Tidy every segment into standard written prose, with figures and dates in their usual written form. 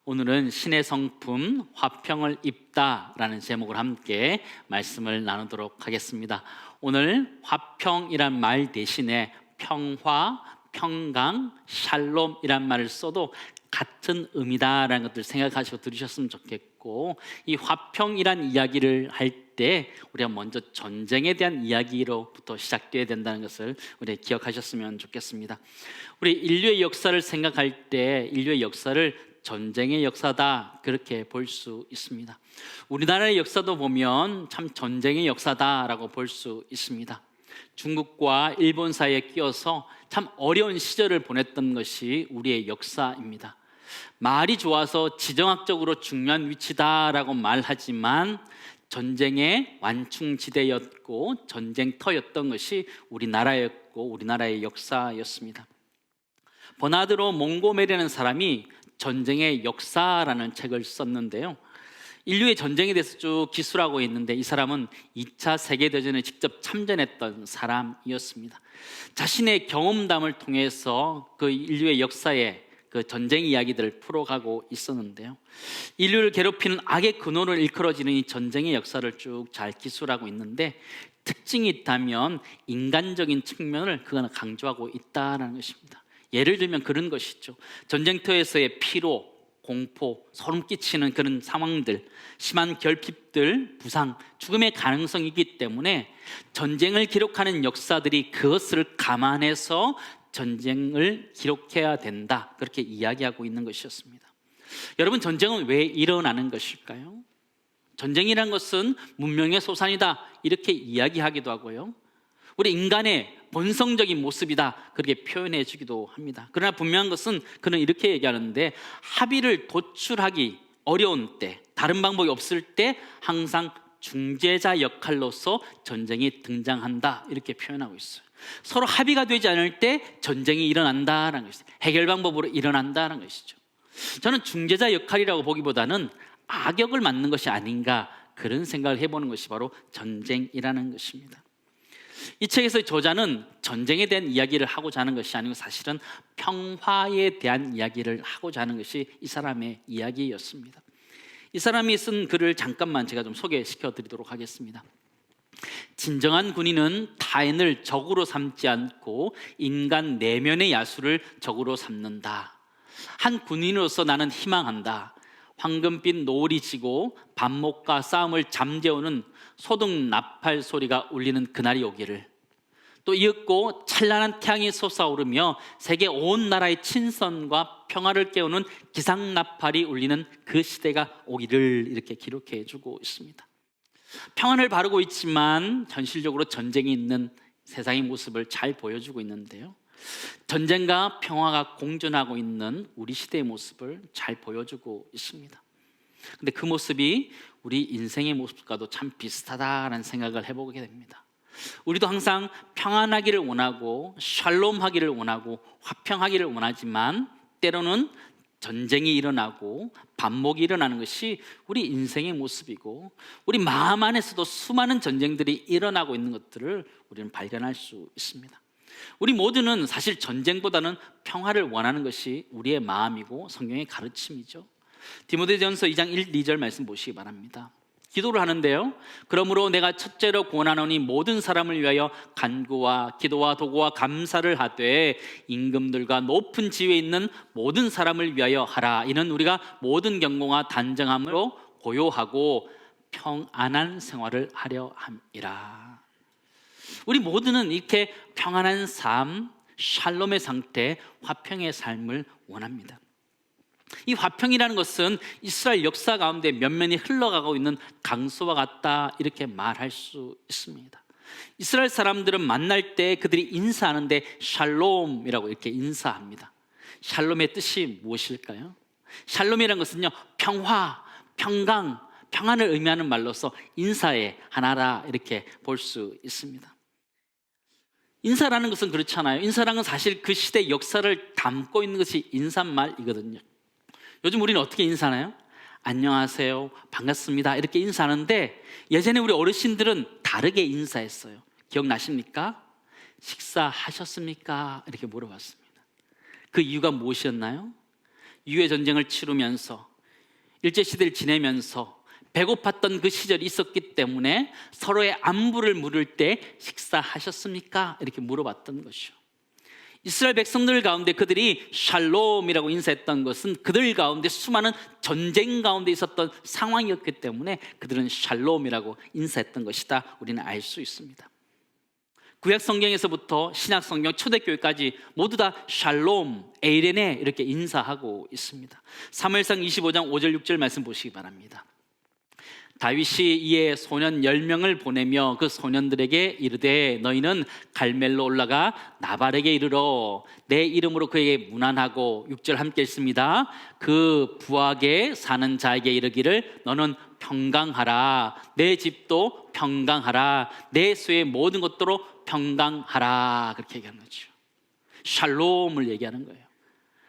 오늘은 신의 성품 화평을 입다라는 제목을 함께 말씀을 나누도록 하겠습니다. 오늘 화평이란 말 대신에 평화, 평강, 샬롬이란 말을 써도 같은 의미다라는 것들 생각하시고 들으셨으면 좋겠고, 이 화평이란 이야기를 할 때 우리가 먼저 전쟁에 대한 이야기로부터 시작되어야 된다는 것을 우리 기억하셨으면 좋겠습니다. 우리 인류의 역사를 생각할 때 인류의 역사를 전쟁의 역사다, 그렇게 볼 수 있습니다. 우리나라의 역사도 보면 참 전쟁의 역사다라고 볼 수 있습니다. 중국과 일본 사이에 끼어서 참 어려운 시절을 보냈던 것이 우리의 역사입니다. 말이 좋아서 지정학적으로 중요한 위치다라고 말하지만 전쟁의 완충지대였고 전쟁터였던 것이 우리나라였고 우리나라의 역사였습니다. 버나드로 몽고메리라는 사람이 전쟁의 역사라는 책을 썼는데요, 인류의 전쟁에 대해서 쭉 기술하고 있는데, 이 사람은 2차 세계대전에 직접 참전했던 사람이었습니다. 자신의 경험담을 통해서 그 인류의 역사에 그 전쟁 이야기들을 풀어가고 있었는데요, 인류를 괴롭히는 악의 근원을 일컬어지는 이 전쟁의 역사를 쭉 잘 기술하고 있는데, 특징이 있다면 인간적인 측면을 그가 강조하고 있다는 것입니다. 예를 들면 그런 것이죠. 전쟁터에서의 피로, 공포, 소름 끼치는 그런 상황들, 심한 결핍들, 부상, 죽음의 가능성이 있기 때문에 전쟁을 기록하는 역사들이 그것을 감안해서 전쟁을 기록해야 된다, 그렇게 이야기하고 있는 것이었습니다. 여러분, 전쟁은 왜 일어나는 것일까요? 전쟁이란 것은 문명의 소산이다, 이렇게 이야기하기도 하고요, 우리 인간의 본성적인 모습이다, 그렇게 표현해 주기도 합니다. 그러나 분명한 것은 그는 이렇게 얘기하는데, 합의를 도출하기 어려운 때, 다른 방법이 없을 때 항상 중재자 역할로서 전쟁이 등장한다, 이렇게 표현하고 있어요. 서로 합의가 되지 않을 때 전쟁이 일어난다는 것이죠. 해결 방법으로 일어난다는 것이죠. 저는 중재자 역할이라고 보기보다는 악역을 맡는 것이 아닌가, 그런 생각을 해보는 것이 바로 전쟁이라는 것입니다. 이 책에서 저자는 전쟁에 대한 이야기를 하고자 하는 것이 아니고 사실은 평화에 대한 이야기를 하고자 하는 것이 이 사람의 이야기였습니다. 이 사람이 쓴 글을 잠깐만 제가 좀 소개시켜 드리도록 하겠습니다. 진정한 군인은 타인을 적으로 삼지 않고 인간 내면의 야수를 적으로 삼는다. 한 군인으로서 나는 희망한다. 황금빛 노을이 지고 반목과 싸움을 잠재우는 소득 나팔 소리가 울리는 그날이 오기를, 또 이윽고 찬란한 태양이 솟아오르며 세계 온 나라의 친선과 평화를 깨우는 기상 나팔이 울리는 그 시대가 오기를, 이렇게 기록해 주고 있습니다. 평안을 바르고 있지만 현실적으로 전쟁이 있는 세상의 모습을 잘 보여주고 있는데요, 전쟁과 평화가 공존하고 있는 우리 시대의 모습을 잘 보여주고 있습니다. 근데 그 모습이 우리 인생의 모습과도 참 비슷하다라는 생각을 해보게 됩니다. 우리도 항상 평안하기를 원하고 샬롬하기를 원하고 화평하기를 원하지만, 때로는 전쟁이 일어나고 반목이 일어나는 것이 우리 인생의 모습이고, 우리 마음 안에서도 수많은 전쟁들이 일어나고 있는 것들을 우리는 발견할 수 있습니다. 우리 모두는 사실 전쟁보다는 평화를 원하는 것이 우리의 마음이고 성경의 가르침이죠. 디모데전서 2장 1, 2절 말씀 보시기 바랍니다. 기도를 하는데요, 그러므로 내가 첫째로 권하노니 모든 사람을 위하여 간구와 기도와 도구와 감사를 하되 임금들과 높은 지위에 있는 모든 사람을 위하여 하라. 이는 우리가 모든 경공과 단정함으로 고요하고 평안한 생활을 하려 함이라. 우리 모두는 이렇게 평안한 삶, 샬롬의 상태, 화평의 삶을 원합니다. 이 화평이라는 것은 이스라엘 역사 가운데 면면이 흘러가고 있는 강수와 같다, 이렇게 말할 수 있습니다. 이스라엘 사람들은 만날 때 그들이 인사하는데 샬롬이라고 이렇게 인사합니다. 샬롬의 뜻이 무엇일까요? 샬롬이라는 것은요, 평화, 평강, 평안을 의미하는 말로서 인사의 하나라, 이렇게 볼 수 있습니다. 인사라는 것은 그렇잖아요. 인사라는 건 사실 그 시대의 역사를 담고 있는 것이 인사말이거든요. 요즘 우리는 어떻게 인사하나요? 안녕하세요, 반갑습니다, 이렇게 인사하는데, 예전에 우리 어르신들은 다르게 인사했어요. 기억나십니까? 식사하셨습니까? 이렇게 물어봤습니다. 그 이유가 무엇이었나요? 유해 전쟁을 치르면서 일제시대를 지내면서 배고팠던 그 시절이 있었기 때문에 서로의 안부를 물을 때 식사하셨습니까? 이렇게 물어봤던 것이죠. 이스라엘 백성들 가운데 그들이 샬롬이라고 인사했던 것은 그들 가운데 수많은 전쟁 가운데 있었던 상황이었기 때문에 그들은 샬롬이라고 인사했던 것이다, 우리는 알 수 있습니다. 구약 성경에서부터 신약 성경 초대교회까지 모두 다 샬롬, 에이레네 이렇게 인사하고 있습니다. 사무엘상 25장 5절 6절 말씀 보시기 바랍니다. 다윗이 이에 소년 10명을 보내며 그 소년들에게 이르되 너희는 갈멜로 올라가 나발에게 이르러 내 이름으로 그에게 문안하고 6절 함께 읽습니다. 그 부하게 사는 자에게 이르기를 너는 평강하라, 내 집도 평강하라, 내 수의 모든 것도로 평강하라, 그렇게 얘기하는 거죠. 샬롬을 얘기하는 거예요.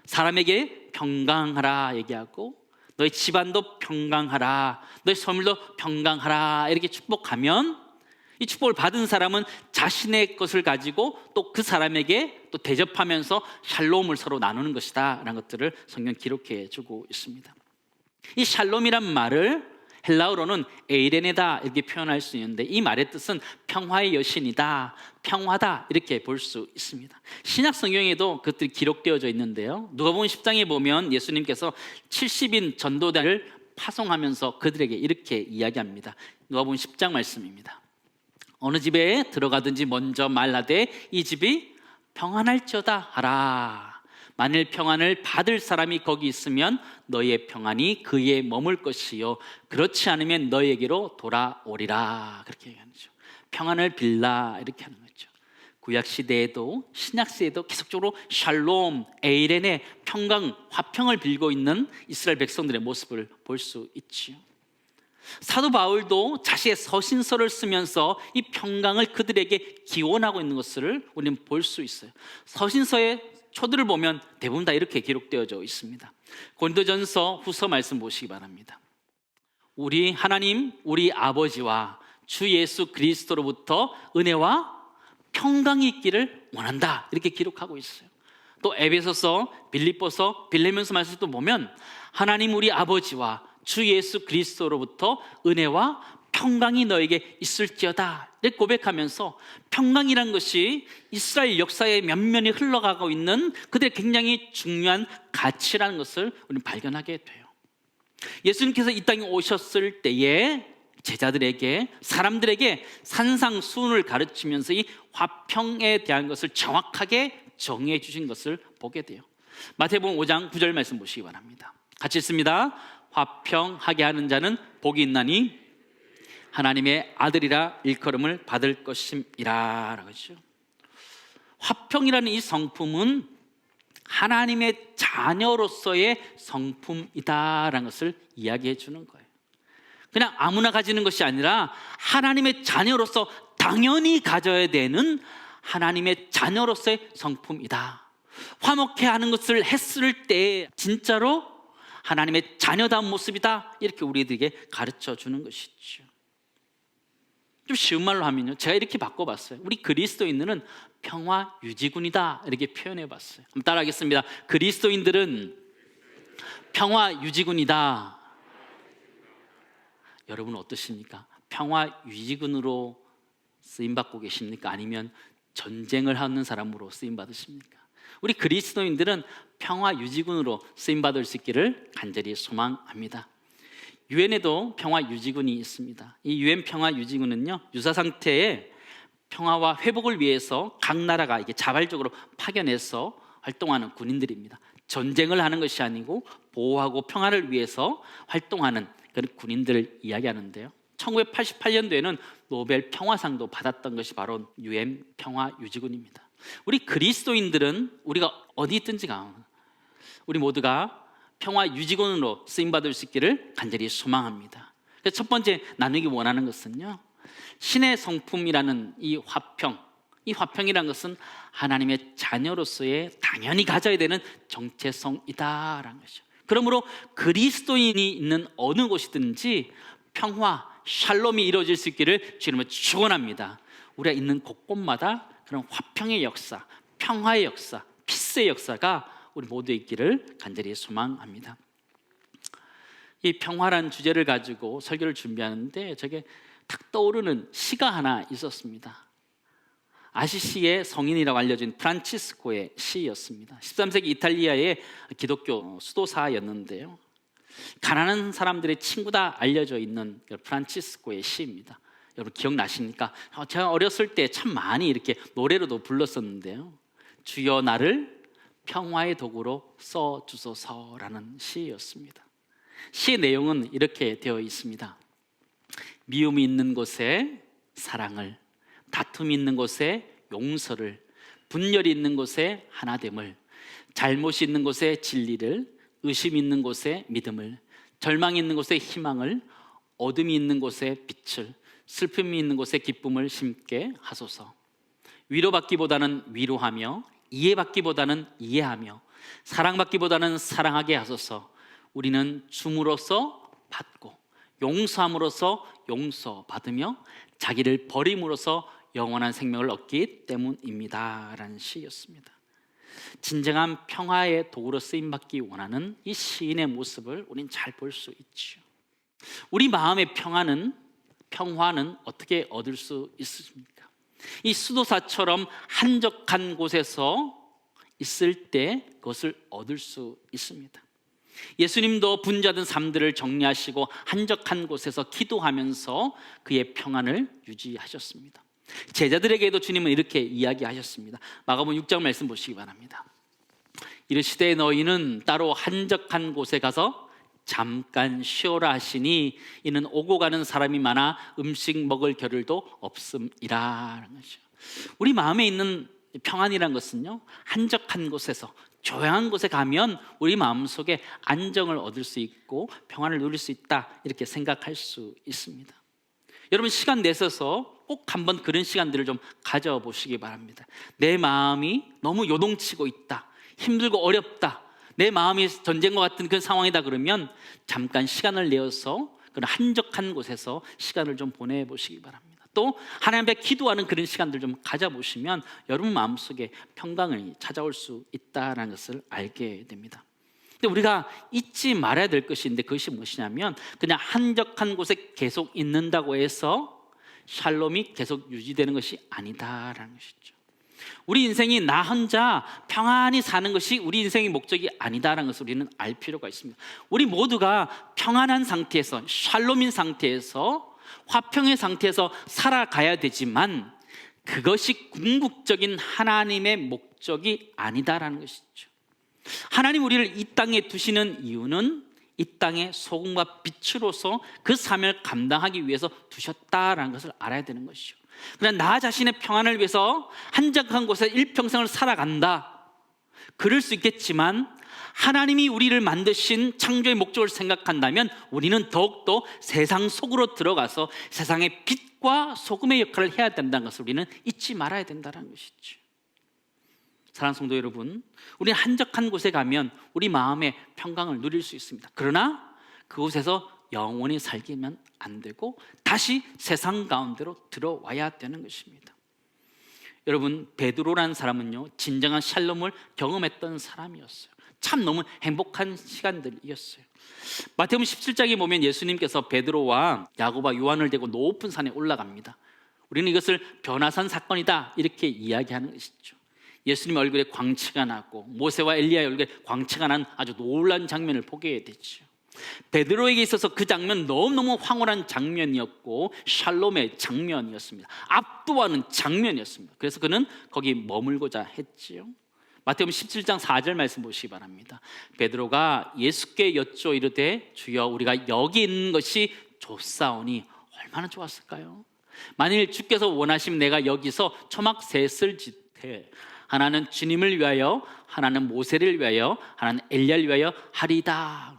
사람에게 평강하라 얘기하고 너희 집안도 평강하라, 너희 소물도 평강하라 이렇게 축복하면 이 축복을 받은 사람은 자신의 것을 가지고 또 그 사람에게 또 대접하면서 샬롬을 서로 나누는 것이다 라는 것들을 성경 기록해 주고 있습니다. 이 샬롬이란 말을 헬라어로는 에이레네다 이렇게 표현할 수 있는데 이 말의 뜻은 평화의 여신이다, 평화다 이렇게 볼 수 있습니다. 신약 성경에도 그것들이 기록되어져 있는데요, 누가복음 10장에 보면 예수님께서 70인 전도단을 파송하면서 그들에게 이렇게 이야기합니다. 누가복음 10장 말씀입니다. 어느 집에 들어가든지 먼저 말하되 이 집이 평안할지어다 하라. 만일 평안을 받을 사람이 거기 있으면 너희의 평안이 그에 머물 것이요 그렇지 않으면 너희에게로 돌아오리라, 그렇게 얘기하는 거죠. 평안을 빌라 이렇게 하는 거죠. 구약 시대에도 신약 시대에도 계속적으로 샬롬, 에이레네, 평강, 화평을 빌고 있는 이스라엘 백성들의 모습을 볼 수 있지요. 사도 바울도 자신의 서신서를 쓰면서 이 평강을 그들에게 기원하고 있는 것을 우리는 볼 수 있어요. 서신서의 초들을 보면 대부분 다 이렇게 기록되어져 있습니다. 고린도전서 후서 말씀 보시기 바랍니다. 우리 하나님 우리 아버지와 주 예수 그리스도로부터 은혜와 평강이 있기를 원한다 이렇게 기록하고 있어요. 또 에베소서, 빌립보서, 빌레몬서 말씀도 보면 하나님 우리 아버지와 주 예수 그리스도로부터 은혜와 평강이 너에게 있을지어다 이렇게 고백하면서 평강이란 것이 이스라엘 역사의 면면이 흘러가고 있는 그들의 굉장히 중요한 가치라는 것을 우리는 발견하게 돼요. 예수님께서 이 땅에 오셨을 때에 제자들에게, 사람들에게 산상수훈을 가르치면서 이 화평에 대한 것을 정확하게 정의해 주신 것을 보게 돼요. 마태복음 5장 9절 말씀 보시기 바랍니다. 같이 읽습니다. 화평하게 하는 자는 복이 있나니 하나님의 아들이라 일컬음을 받을 것임이라 라고죠. 화평이라는 이 성품은 하나님의 자녀로서의 성품이다라는 것을 이야기해 주는 거예요. 그냥 아무나 가지는 것이 아니라 하나님의 자녀로서 당연히 가져야 되는 하나님의 자녀로서의 성품이다. 화목해 하는 것을 했을 때 진짜로 하나님의 자녀다운 모습이다 이렇게 우리들에게 가르쳐 주는 것이죠. 좀 쉬운 말로 하면요, 제가 이렇게 바꿔봤어요. 우리 그리스도인들은 평화 유지군이다 이렇게 표현해 봤어요. 한번 따라하겠습니다. 그리스도인들은 평화 유지군이다. 여러분 어떠십니까? 평화 유지군으로 쓰임받고 계십니까? 아니면 전쟁을 하는 사람으로 쓰임받으십니까? 우리 그리스도인들은 평화 유지군으로 쓰임받을 수 있기를 간절히 소망합니다. 유엔에도 평화 유지군이 있습니다. 이 유엔 평화 유지군은요, 유사 상태의 평화와 회복을 위해서 각 나라가 이게 자발적으로 파견해서 활동하는 군인들입니다. 전쟁을 하는 것이 아니고 보호하고 평화를 위해서 활동하는 그런 군인들을 이야기하는데요, 1988년도에는 노벨 평화상도 받았던 것이 바로 유엔 평화 유지군입니다. 우리 그리스도인들은 우리가 어디 있든지 우리 모두가 평화 유지군으로 쓰임받을 수 있기를 간절히 소망합니다. 그래서 첫 번째 나누기 원하는 것은요, 신의 성품이라는 이 화평, 이 화평이라는 것은 하나님의 자녀로서의 당연히 가져야 되는 정체성이다라는 것이죠. 그러므로 그리스도인이 있는 어느 곳이든지 평화, 샬롬이 이루어질 수 있기를 주님은 축원합니다. 우리가 있는 곳곳마다 그런 화평의 역사, 평화의 역사, 피스의 역사가 우리 모두에 있기를 간절히 소망합니다. 이 평화란 주제를 가지고 설교를 준비하는데 저게 탁 떠오르는 시가 하나 있었습니다. 아시시의 성인이라고 알려진 프란치스코의 시였습니다. 13세기 이탈리아의 기독교 수도사였는데요, 가난한 사람들의 친구다 알려져 있는 프란치스코의 시입니다. 여러분 기억나십니까? 제가 어렸을 때 참 많이 이렇게 노래로도 불렀었는데요, 주여 나를 평화의 도구로 써주소서라는 시였습니다. 시의 내용은 이렇게 되어 있습니다. 미움이 있는 곳에 사랑을, 다툼이 있는 곳에 용서를, 분열이 있는 곳에 하나됨을, 잘못이 있는 곳에 진리를, 의심이 있는 곳에 믿음을, 절망이 있는 곳에 희망을, 어둠이 있는 곳에 빛을, 슬픔이 있는 곳에 기쁨을 심게 하소서. 위로받기보다는 위로하며, 이해받기보다는 이해하며, 사랑받기보다는 사랑하게 하소서. 우리는 줌으로써 받고, 용서함으로써 용서받으며, 자기를 버림으로써 영원한 생명을 얻기 때문입니다 라는 시였습니다. 진정한 평화의 도구로 쓰임받기 원하는 이 시인의 모습을 우린 잘 볼 수 있죠. 우리 마음의 평화는 어떻게 얻을 수 있습니까? 이 수도사처럼 한적한 곳에서 있을 때 그것을 얻을 수 있습니다. 예수님도 분주하던 삶들을 정리하시고 한적한 곳에서 기도하면서 그의 평안을 유지하셨습니다. 제자들에게도 주님은 이렇게 이야기하셨습니다. 마가복음 6장 말씀 보시기 바랍니다. 이르시되 너희는 따로 한적한 곳에 가서 잠깐 쉬어라 하시니 이는 오고 가는 사람이 많아 음식 먹을 겨를도 없음이라. 우리 마음에 있는 평안이란 것은요, 한적한 곳에서, 조용한 곳에 가면 우리 마음속에 안정을 얻을 수 있고 평안을 누릴 수 있다, 이렇게 생각할 수 있습니다. 여러분 시간 내셔서 꼭 한번 그런 시간들을 좀 가져보시기 바랍니다. 내 마음이 너무 요동치고 있다, 힘들고 어렵다, 내 마음이 전쟁과 같은 그런 상황이다 그러면 잠깐 시간을 내어서 그런 한적한 곳에서 시간을 좀 보내보시기 바랍니다. 또 하나님 앞에 기도하는 그런 시간들 좀 가져보시면 여러분 마음속에 평강이 찾아올 수 있다는 것을 알게 됩니다. 근데 우리가 잊지 말아야 될 것이 있는데 그것이 무엇이냐면, 그냥 한적한 곳에 계속 있는다고 해서 샬롬이 계속 유지되는 것이 아니다라는 것이죠. 우리 인생이 나 혼자 평안히 사는 것이 우리 인생의 목적이 아니다라는 것을 우리는 알 필요가 있습니다. 우리 모두가 평안한 상태에서, 샬롬인 상태에서, 화평의 상태에서 살아가야 되지만 그것이 궁극적인 하나님의 목적이 아니다라는 것이죠. 하나님 우리를 이 땅에 두시는 이유는 이 땅의 소금과 빛으로서 그 사명을 감당하기 위해서 두셨다라는 것을 알아야 되는 것이죠. 그러나 나 자신의 평안을 위해서 한적한 곳에 일평생을 살아간다, 그럴 수 있겠지만 하나님이 우리를 만드신 창조의 목적을 생각한다면 우리는 더욱더 세상 속으로 들어가서 세상의 빛과 소금의 역할을 해야 된다는 것을 우리는 잊지 말아야 된다는 것이죠. 사랑하는 성도 여러분, 우리는 한적한 곳에 가면 우리 마음의 평강을 누릴 수 있습니다. 그러나 그곳에서 영원히 살기만 안 되고 다시 세상 가운데로 들어와야 되는 것입니다. 여러분, 베드로라는 사람은요, 진정한 샬롬을 경험했던 사람이었어요. 참 너무 행복한 시간들이었어요. 마태복음 17장에 보면 예수님께서 베드로와 야고보와 요한을 데리고 높은 산에 올라갑니다. 우리는 이것을 변화산 사건이다 이렇게 이야기하는 것이죠. 예수님 얼굴에 광채가 나고 모세와 엘리야의 얼굴에 광채가 난 아주 놀라운 장면을 보게 되죠. 베드로에게 있어서 그 장면 너무너무 황홀한 장면이었고 샬롬의 장면이었습니다. 압도하는 장면이었습니다. 그래서 그는 거기 머물고자 했지요. 마태복음 17장 4절 말씀 보시기 바랍니다. 베드로가 예수께 여쭈어 이르되 주여 우리가 여기 있는 것이 좋사오니 얼마나 좋았을까요? 만일 주께서 원하시면 내가 여기서 초막 셋을 짓되 하나는 주님을 위하여, 하나는 모세를 위하여, 하나는 엘리야를 위하여 하리다.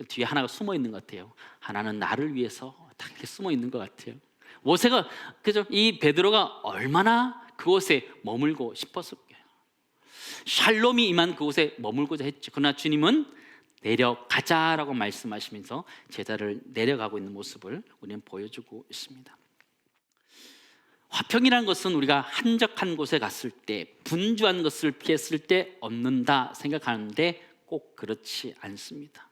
뒤에 하나가 숨어 있는 것 같아요. 하나는 나를 위해서 딱 이렇게 숨어 있는 것 같아요. 모세가, 그죠? 이 베드로가 얼마나 그곳에 머물고 싶었을까요? 샬롬이 임한 그곳에 머물고자 했죠. 그러나 주님은 내려가자라고 말씀하시면서 제자를 내려가고 있는 모습을 우리는 보여주고 있습니다. 화평이라는 것은 우리가 한적한 곳에 갔을 때, 분주한 것을 피했을 때 얻는다 생각하는데 꼭 그렇지 않습니다.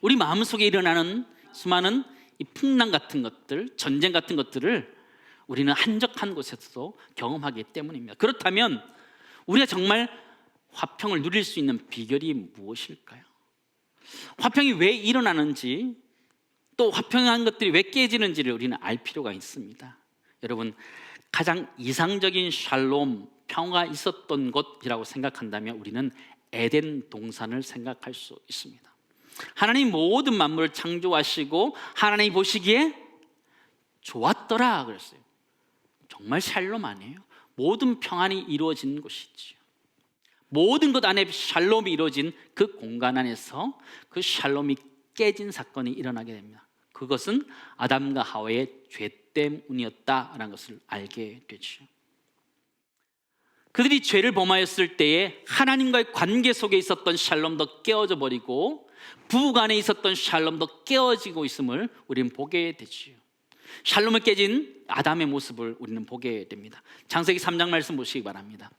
우리 마음속에 일어나는 수많은 이 풍랑 같은 것들, 전쟁 같은 것들을 우리는 한적한 곳에서도 경험하기 때문입니다. 그렇다면 우리가 정말 화평을 누릴 수 있는 비결이 무엇일까요? 화평이 왜 일어나는지, 또 화평한 것들이 왜 깨지는지를 우리는 알 필요가 있습니다. 여러분, 가장 이상적인 샬롬, 평화가 있었던 곳이라고 생각한다면 우리는 에덴 동산을 생각할 수 있습니다. 하나님 모든 만물을 창조하시고 하나님이 보시기에 좋았더라 그랬어요. 정말 샬롬 아니에요? 모든 평안이 이루어진 곳이지요. 모든 것 안에 샬롬이 이루어진 그 공간 안에서 그 샬롬이 깨진 사건이 일어나게 됩니다. 그것은 아담과 하와의 죄 때문이었다라는 것을 알게 되죠. 그들이 죄를 범하였을 때에 하나님과의 관계 속에 있었던 샬롬도 깨어져 버리고 부부간에 있었던 샬롬도 깨어지고 있음을 우리는 보게 되지요. 샬롬을 깨진 아담의 모습을 우리는 보게 됩니다. 창세기 3장 말씀 보시기 바랍니다.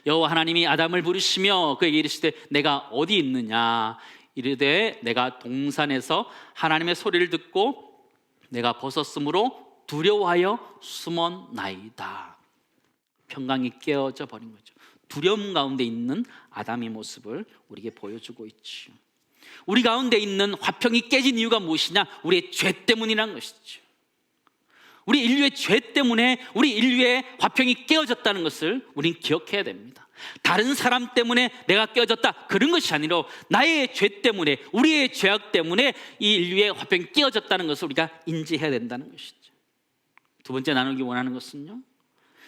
여호와 하나님이 아담을 부르시며 그에게 이르시되 내가 어디 있느냐 이르되 내가 동산에서 하나님의 소리를 듣고 내가 벗었으므로 두려워하여 숨었나이다. 평강이 깨어져 버린 거죠. 두려움 가운데 있는 아담의 모습을 우리에게 보여주고 있죠. 우리 가운데 있는 화평이 깨진 이유가 무엇이냐? 우리의 죄 때문이라는 것이죠. 우리 인류의 죄 때문에 우리 인류의 화평이 깨어졌다는 것을 우리는 기억해야 됩니다. 다른 사람 때문에 내가 깨어졌다 그런 것이 아니라 나의 죄 때문에, 우리의 죄악 때문에 이 인류의 화평이 깨어졌다는 것을 우리가 인지해야 된다는 것이죠. 두 번째 나누기 원하는 것은요,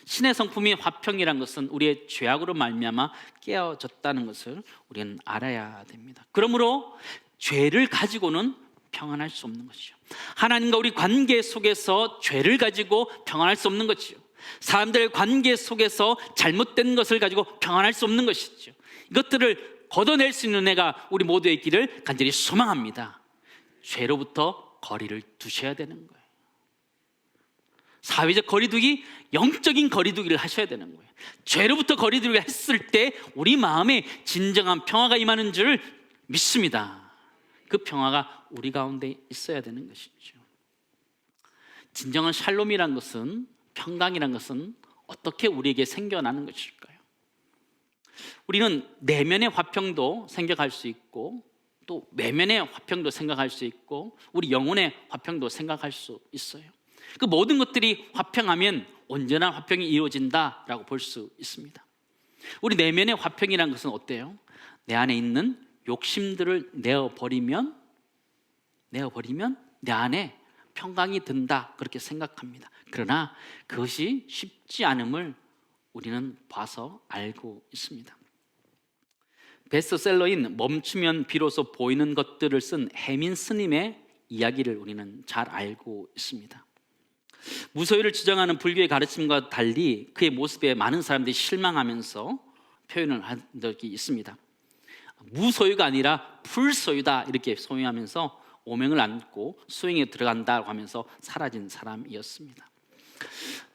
신의 성품이 화평이란 것은 우리의 죄악으로 말미암아 깨어졌다는 것을 우리는 알아야 됩니다. 그러므로 죄를 가지고는 평안할 수 없는 것이죠. 하나님과 우리 관계 속에서 죄를 가지고 평안할 수 없는 것이죠. 사람들의 관계 속에서 잘못된 것을 가지고 평안할 수 없는 것이죠. 이것들을 걷어낼 수 있는 애가 우리 모두의 길을 간절히 소망합니다. 죄로부터 거리를 두셔야 되는 거예요. 사회적 거리두기, 영적인 거리두기를 하셔야 되는 거예요. 죄로부터 거리두기를 했을 때 우리 마음에 진정한 평화가 임하는 줄 믿습니다. 그 평화가 우리 가운데 있어야 되는 것이죠. 진정한 샬롬이란 것은, 평강이란 것은 어떻게 우리에게 생겨나는 것일까요? 우리는 내면의 화평도 생각할 수 있고 또 외면의 화평도 생각할 수 있고 우리 영혼의 화평도 생각할 수 있어요. 그 모든 것들이 화평하면 온전한 화평이 이루어진다라고 볼 수 있습니다. 우리 내면의 화평이란 것은 어때요? 내 안에 있는 욕심들을 내어버리면 내 안에 평강이 든다 그렇게 생각합니다. 그러나 그것이 쉽지 않음을 우리는 봐서 알고 있습니다. 베스트셀러인 멈추면 비로소 보이는 것들을 쓴 해민 스님의 이야기를 우리는 잘 알고 있습니다. 무소유를 주장하는 불교의 가르침과 달리 그의 모습에 많은 사람들이 실망하면서 표현을 한 적이 있습니다. 무소유가 아니라 불소유다 이렇게 소유하면서 오명을 안고 수행에 들어간다고 하면서 사라진 사람이었습니다.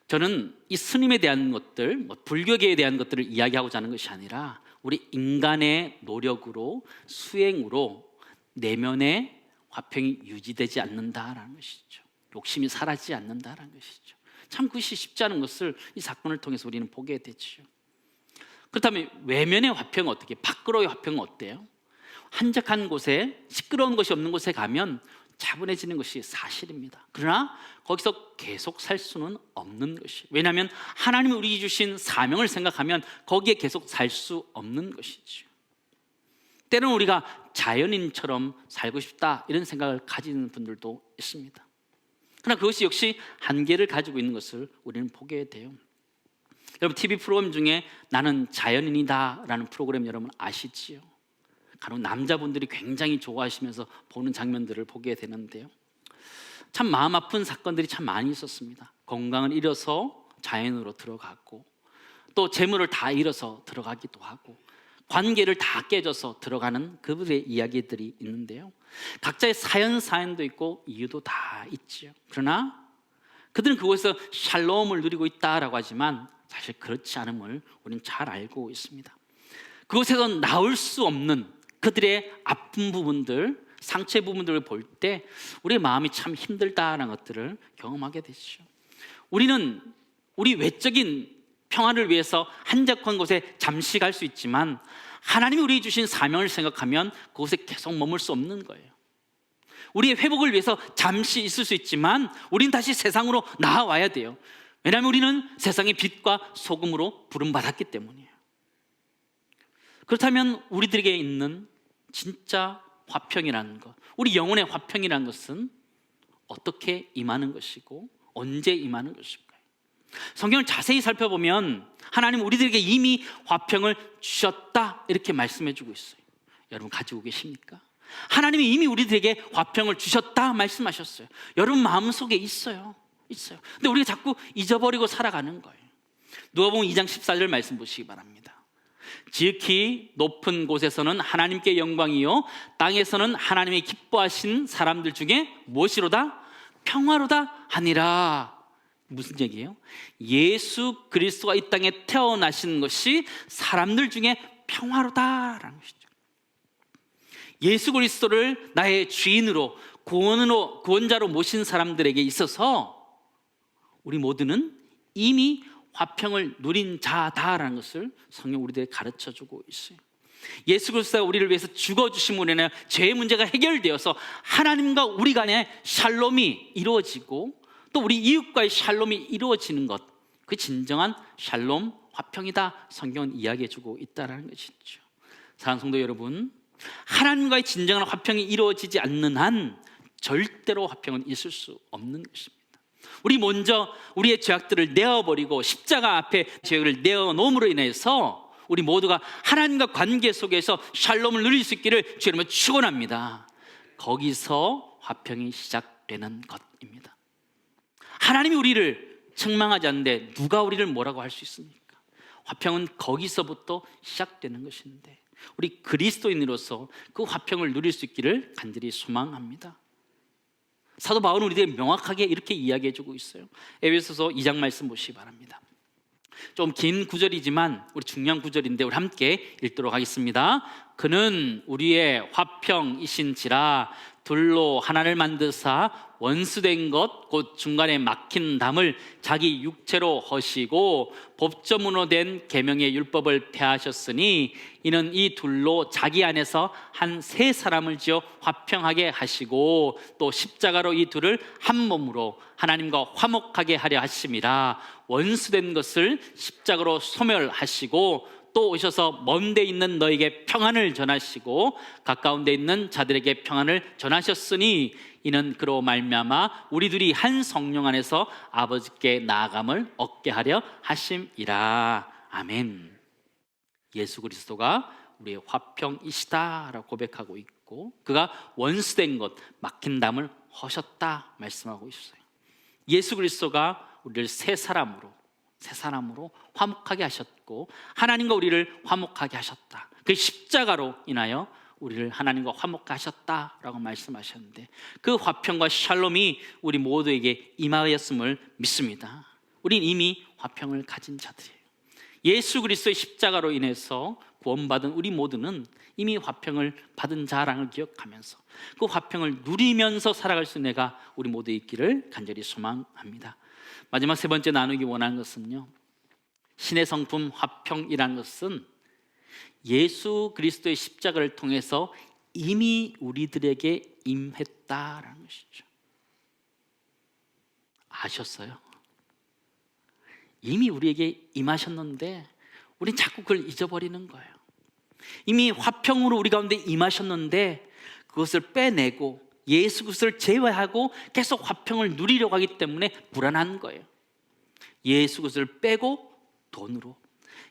저는 이 스님에 대한 것들, 불교계에 대한 것들을 이야기하고자 하는 것이 아니라 우리 인간의 노력으로, 수행으로 내면의 화평이 유지되지 않는다라는 것이죠. 욕심이 사라지지 않는다라는 것이죠. 참 그것이 쉽지 않은 것을 이 사건을 통해서 우리는 보게 되죠. 그렇다면 외면의 화평은 어떻게, 밖으로의 화평은 어때요? 한적한 곳에, 시끄러운 것이 없는 곳에 가면 차분해지는 것이 사실입니다. 그러나 거기서 계속 살 수는 없는 것이, 왜냐하면 하나님이 우리에게 주신 사명을 생각하면 거기에 계속 살 수 없는 것이죠. 때로는 우리가 자연인처럼 살고 싶다 이런 생각을 가지는 분들도 있습니다. 그러나 그것이 역시 한계를 가지고 있는 것을 우리는 보게 돼요. 여러분, TV 프로그램 중에 나는 자연인이다 라는 프로그램 여러분 아시지요? 간혹 남자분들이 굉장히 좋아하시면서 보는 장면들을 보게 되는데요, 참 마음 아픈 사건들이 참 많이 있었습니다. 건강을 잃어서 자연으로 들어가고, 또 재물을 다 잃어서 들어가기도 하고, 관계를 다 깨져서 들어가는 그들의 이야기들이 있는데요, 각자의 사연도 있고 이유도 다 있지요. 그러나 그들은 그곳에서 샬롬을 누리고 있다라고 하지만 사실 그렇지 않음을 우리는 잘 알고 있습니다. 그곳에서 나올 수 없는 그들의 아픈 부분들, 상처의 부분들을 볼 때 우리의 마음이 참 힘들다는 것들을 경험하게 되죠. 우리는 우리 외적인 평안을 위해서 한적한 곳에 잠시 갈 수 있지만 하나님이 우리에게 주신 사명을 생각하면 그곳에 계속 머물 수 없는 거예요. 우리의 회복을 위해서 잠시 있을 수 있지만 우리는 다시 세상으로 나아와야 돼요. 왜냐하면 우리는 세상의 빛과 소금으로 부름받았기 때문이에요. 그렇다면 우리들에게 있는 진짜 화평이라는 것, 우리 영혼의 화평이라는 것은 어떻게 임하는 것이고 언제 임하는 것일까요? 성경을 자세히 살펴보면 하나님 우리들에게 이미 화평을 주셨다 이렇게 말씀해 주고 있어요. 여러분 가지고 계십니까? 하나님이 이미 우리들에게 화평을 주셨다 말씀하셨어요. 여러분 마음속에 있어요. 근데 우리가 자꾸 잊어버리고 살아가는 거예요. 누가복음 2장 14절 말씀 보시기 바랍니다. 지극히 높은 곳에서는 하나님께 영광이요 땅에서는 하나님이 기뻐하신 사람들 중에 무엇이로다? 평화로다 하니라. 무슨 얘기예요? 예수 그리스도가 이 땅에 태어나신 것이 사람들 중에 평화로다라는 것이죠. 예수 그리스도를 나의 주인으로 구원자로 모신 사람들에게 있어서 우리 모두는 이미 화평을 누린 자다라는 것을 성경 우리들에게 가르쳐주고 있어요. 예수 그리스도가 우리를 위해서 죽어주심으로 인하여 죄의 문제가 해결되어서 하나님과 우리 간에 샬롬이 이루어지고 또 우리 이웃과의 샬롬이 이루어지는 것, 그 진정한 샬롬 화평이다 성경은 이야기해주고 있다는 것이죠. 사랑하는 성도 여러분, 하나님과의 진정한 화평이 이루어지지 않는 한 절대로 화평은 있을 수 없는 것입니다. 우리 먼저 우리의 죄악들을 내어버리고 십자가 앞에 죄를 내어놓음으로 인해서 우리 모두가 하나님과 관계 속에서 샬롬을 누릴 수 있기를 주님을 축원합니다. 거기서 화평이 시작되는 것입니다. 하나님이 우리를 책망하지 않는데 누가 우리를 뭐라고 할 수 있습니까? 화평은 거기서부터 시작되는 것인데 우리 그리스도인으로서 그 화평을 누릴 수 있기를 간절히 소망합니다. 사도 바울은 우리에게 명확하게 이렇게 이야기해주고 있어요. 에베소서 2장 말씀 보시기 바랍니다. 좀 긴 구절이지만 우리 중요한 구절인데 우리 함께 읽도록 하겠습니다. 그는 우리의 화평이신지라 둘로 하나를 만드사 원수된 것 곧 중간에 막힌 담을 자기 육체로 허시고 법조문으로 된 계명의 율법을 폐하셨으니 이는 이 둘로 자기 안에서 한 세 사람을 지어 화평하게 하시고 또 십자가로 이 둘을 한 몸으로 하나님과 화목하게 하려 하심이라. 원수된 것을 십자가로 소멸하시고 또 오셔서 먼 데 있는 너에게 평안을 전하시고 가까운 데 있는 자들에게 평안을 전하셨으니 이는 그로 말미암아 우리들이 한 성령 안에서 아버지께 나아감을 얻게 하려 하심이라. 아멘. 예수 그리스도가 우리의 화평이시다라고 고백하고 있고 그가 원수된 것 막힌 담을 허셨다 말씀하고 있어요. 예수 그리스도가 우리를 새 사람으로 화목하게 하셨고 하나님과 우리를 화목하게 하셨다. 그 십자가로 인하여 우리를 하나님과 화목하게 하셨다라고 말씀하셨는데 그 화평과 샬롬이 우리 모두에게 임하였음을 믿습니다. 우린 이미 화평을 가진 자들이에요. 예수 그리스도의 십자가로 인해서 구원받은 우리 모두는 이미 화평을 받은 자랑을 기억하면서 그 화평을 누리면서 살아갈 수 있는 내가 우리 모두에 있기를 간절히 소망합니다. 마지막 세 번째 나누기 원하는 것은요, 신의 성품 화평이라는 것은 예수 그리스도의 십자가를 통해서 이미 우리들에게 임했다라는 것이죠. 아셨어요? 이미 우리에게 임하셨는데 우린 자꾸 그걸 잊어버리는 거예요. 이미 화평으로 우리 가운데 임하셨는데 그것을 빼내고 예수 그리스도를 제외하고 계속 화평을 누리려고 하기 때문에 불안한 거예요. 예수 그리스도를 빼고 돈으로,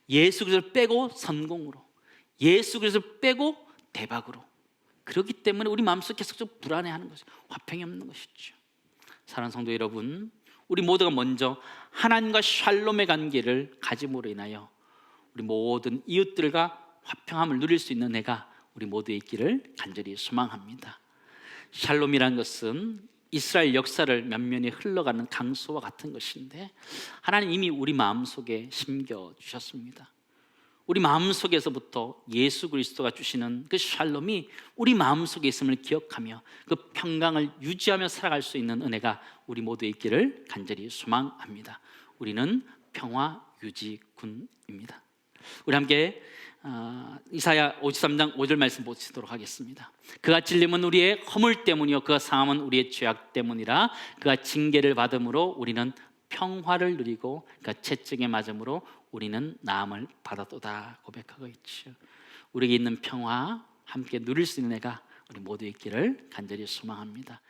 예수 그리스도를 빼고 성공으로, 예수 그리스도를 빼고 대박으로, 그렇기 때문에 우리 마음속에 계속 불안해하는 것이죠. 화평이 없는 것이죠. 사랑하는 성도 여러분, 우리 모두가 먼저 하나님과 샬롬의 관계를 가짐으로 인하여 우리 모든 이웃들과 화평함을 누릴 수 있는 해가 우리 모두에 있기를 간절히 소망합니다. 샬롬이라는 것은 이스라엘 역사를 면면히 흘러가는 강수와 같은 것인데 하나님 이미 우리 마음속에 심겨주셨습니다. 우리 마음속에서부터 예수 그리스도가 주시는 그 샬롬이 우리 마음속에 있음을 기억하며 그 평강을 유지하며 살아갈 수 있는 은혜가 우리 모두에 있기를 간절히 소망합니다. 우리는 평화 유지군입니다. 우리 함께 이사야 53장 5절 말씀 보시도록 하겠습니다. 그가 찔림은 우리의 허물 때문이요 그가 상함은 우리의 죄악 때문이라. 그가 징계를 받음으로 우리는 평화를 누리고 그가 채찍에 맞음으로 우리는 나음을 받았도다 고백하고 있죠. 우리에게 있는 평화 함께 누릴 수 있는 애가 우리 모두 있기를 간절히 소망합니다.